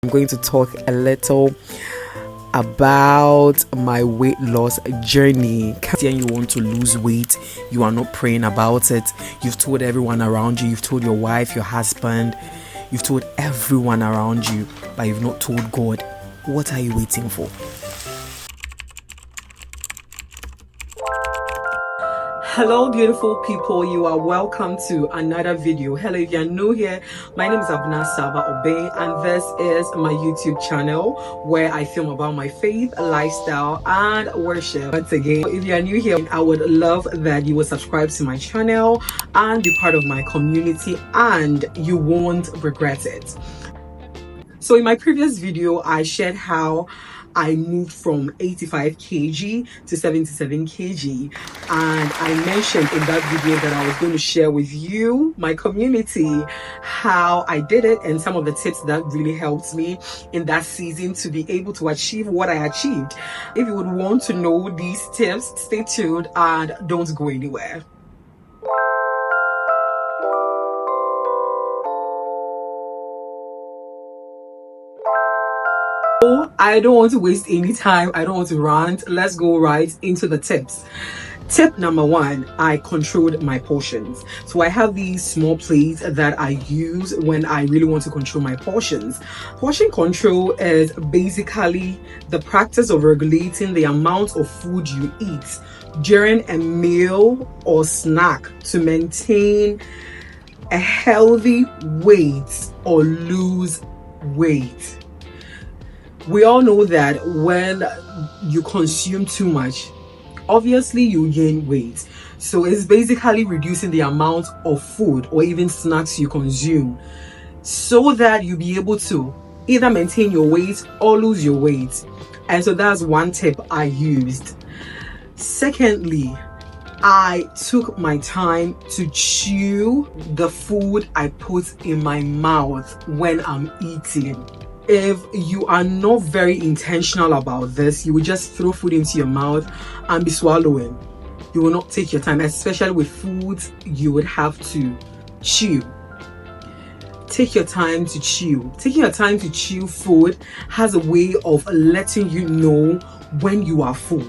I'm going to talk a little about my weight loss journey. And you want to lose weight, you are not praying about it. You've told everyone around you, you've told your wife, your husband, you've told everyone around you, but you've not told God. What are you waiting for? Hello beautiful people, you are welcome to another video. Hello, if you're new here, my name is Abna Saba Obey and this is my YouTube channel where I film about my faith, lifestyle and worship. Once again, if you are new here, I would love that you will subscribe to my channel and be part of my community, and you won't regret it. So in my previous video, I shared how I moved from 85 kg to 77 kg, and I mentioned in that video that I was going to share with you, my community, how I did it and some of the tips that really helped me in that season to be able to achieve what I achieved. If you would want to know these tips, stay tuned and don't go anywhere. I don't want to waste any time. I don't want to rant. Let's go right into the tips. Tip number one, I controlled my portions. So I have these small plates that I use when I really want to control my portions. Portion control is basically the practice of regulating the amount of food you eat during a meal or snack to maintain a healthy weight or lose weight. We all know that when you consume too much, obviously you gain weight. So it's basically reducing the amount of food or even snacks you consume so that you'll be able to either maintain your weight or lose your weight. And so that's one tip I used. Secondly, I took my time to chew the food I put in my mouth when I'm eating. If you are not very intentional about this, you will just throw food into your mouth and be swallowing. You will not take your time, especially with foods you would have to chew. Take your time to chew. Taking your time to chew food has a way of letting you know when you are full.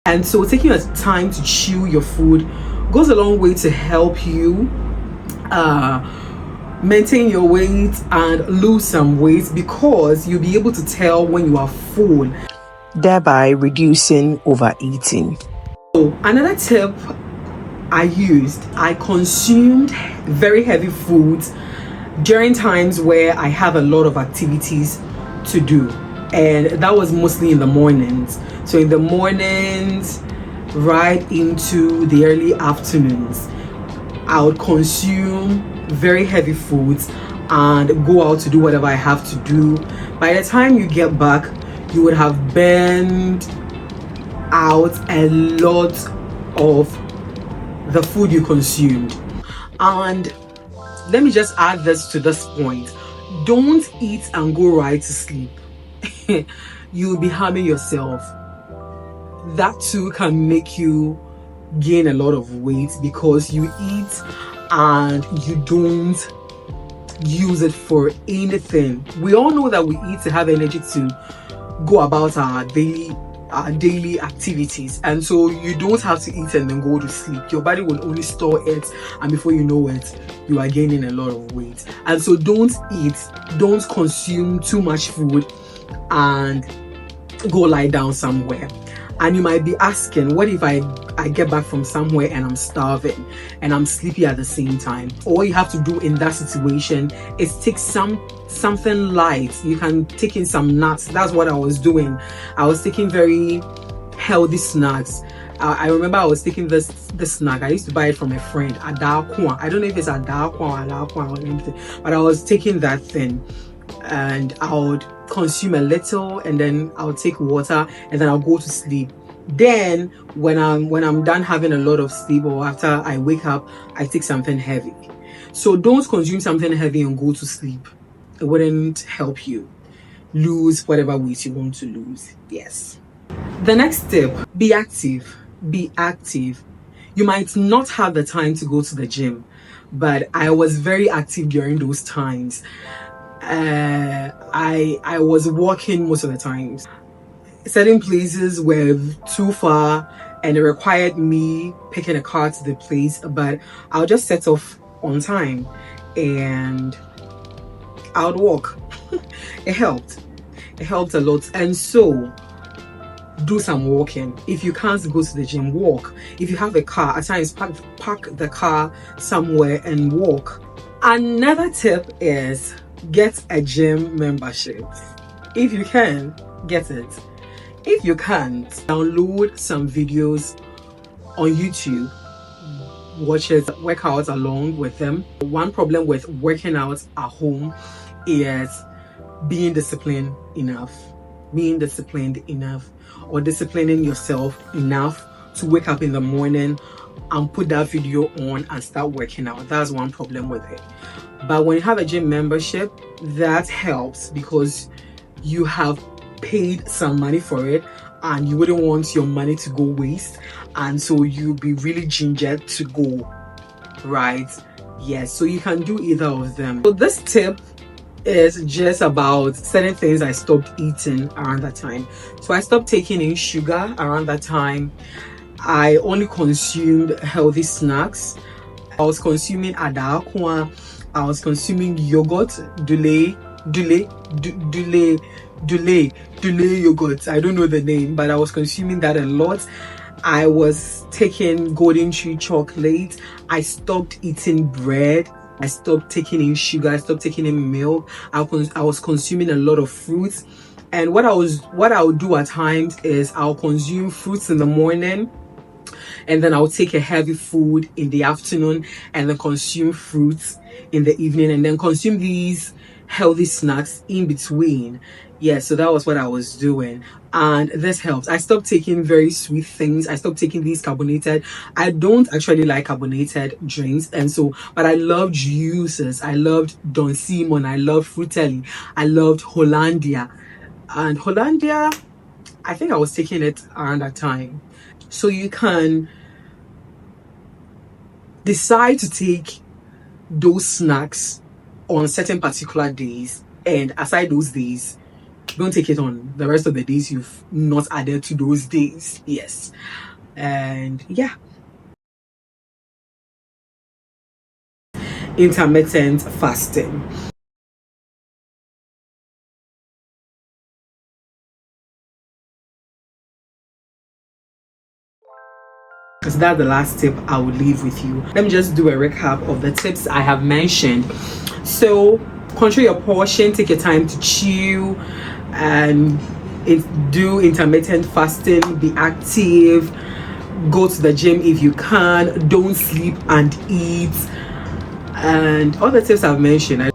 And so taking your time to chew your food goes a long way to help you maintain your weight and lose some weight, because you'll be able to tell when you are full, thereby reducing overeating. So another tip I used, I consumed very heavy foods during times where I have a lot of activities to do, and that was mostly in the mornings. So in the mornings right into the early afternoons, I would consume very heavy foods and go out to do whatever I have to do. By the time you get back, you would have burned out a lot of the food you consumed. And let me just add this to this point: don't eat and go right to sleep. You'll be harming yourself. That too can make you gain a lot of weight, because you eat and you don't use it for anything. We all know that we eat to have energy to go about our daily activities, and so you don't have to eat and then go to sleep. Your body will only store it, and before you know it, you are gaining a lot of weight. And so don't consume too much food and go lie down somewhere. And you might be asking, what if I get back from somewhere and I'm starving and I'm sleepy at the same time? All you have to do in that situation is take something light. You can take in some nuts. That's what I was doing. I was taking very healthy snacks I remember I was taking this snack. I used to buy it from a friend, Adakwa. I don't know if it's Adakwa or Adakwa or anything, but I was taking that thing, and I would consume a little, and then I'll take water, and then I'll go to sleep. Then when I'm done having a lot of sleep, or after I wake up, I take something heavy. So don't consume something heavy and go to sleep. It wouldn't help you lose whatever weight you want to lose. Yes. The next tip: be active. Be active. You might not have the time to go to the gym, but I was very active during those times. I was walking most of the times. Certain places were too far and it required me picking a car to the place, but I'll just set off on time and I would walk. It helped a lot. And so do some walking. If you can't go to the gym, walk. If you have a car, at times park the car somewhere and walk. Another tip is get a gym membership. If you can, get it. If you can't, download some videos on YouTube, watch it, work out along with them. One problem with working out at home is being disciplined enough, or disciplining yourself enough to wake up in the morning and put that video on and start working out. That's one problem with it. But when you have a gym membership, that helps because you have paid some money for it and you wouldn't want your money to go waste, and so you'll be really gingered to go, right? Yes, so you can do either of them. So this tip is just about certain things I stopped eating around that time. So I stopped taking in sugar around that time. I only consumed healthy snacks. I was consuming adakwa. I was consuming yogurt, Dule yogurt. I don't know the name, but I was consuming that a lot. I was taking golden tree chocolate. I stopped eating bread. I stopped taking in sugar. I stopped taking in milk. I was consuming a lot of fruits. And what I would do at times is I'll consume fruits in the morning, and then I'll take a heavy food in the afternoon, and then consume fruits in the evening, and then consume these healthy snacks in between. Yeah, so that was what I was doing, and this helped. I stopped taking very sweet things. I stopped taking these carbonated. I don't actually like carbonated drinks, and so, but I loved juices. I loved Don Simon. I loved Fruitelli. I loved Hollandia, and Hollandia, I think I was taking it around that time. So you can decide to take those snacks on certain particular days, and aside those days, don't take it on the rest of the days you've not added to those days. Yes. And yeah, intermittent fasting. So that's the last tip I will leave with you. Let me just do a recap of the tips I have mentioned. So control your portion, take your time to chew, and do intermittent fasting, be active, go to the gym if you can, don't sleep and eat, and all the tips I've mentioned.